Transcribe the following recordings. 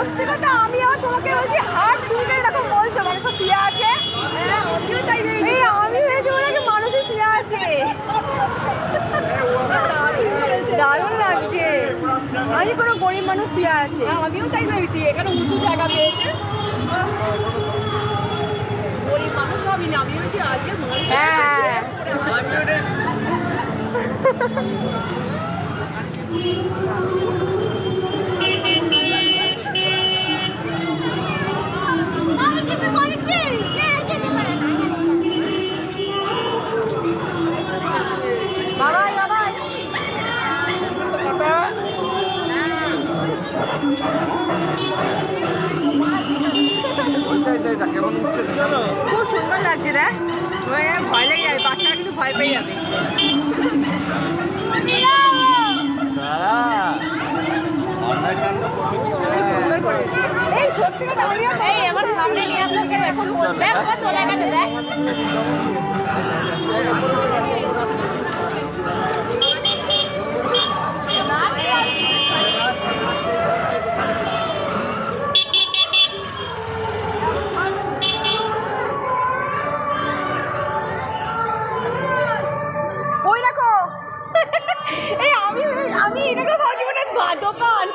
সত্যি কথা আমি আর তোমাকে বলছি হাত দুটো এরকম বলছো মানুষ শুয়ে আছে। এই আমি ভেবেছি মনে হয় মানুষই শুয়ে আছে। দারুণ লাগছে, আমি কোনো গরিব মানুষ শুয়ে আছে। আমিও তাই ভেবেছি, এখানে উঁচু জায়গা পেয়েছে, গরিব মানুষ ভাবি না, আমি ভেবেছি আছে। হ্যাঁ বাবাই বাবাই কেমন উঠছে জানো? খুব সুন্দর লাগছে রে, ভয় লেগে যাবে, বাচ্চারা কিন্তু ভয় পেয়ে যাবে। সুন্দর করে এই সত্যি কথা আমিও এই আমার সামনে নিয়ে আসো, কেন এখন বলছে বাবা চলে গেছে দেখ। ওই দেখো এই আমি এটাকে ভাবছি মানে দোকান।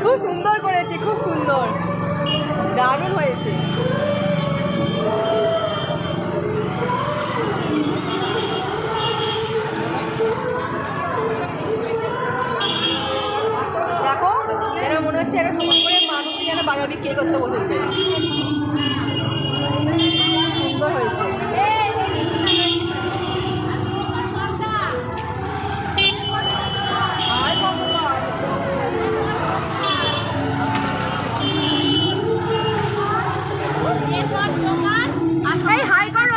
খুব সুন্দর করেছে, খুব সুন্দর, দারুণ হয়েছে। দেখো এরা মনে হচ্ছে এরা সমান করে মানুষই যেন বাজার বিক্রি করতে বসেছে। সুন্দর হয়েছে। এই হাই করো।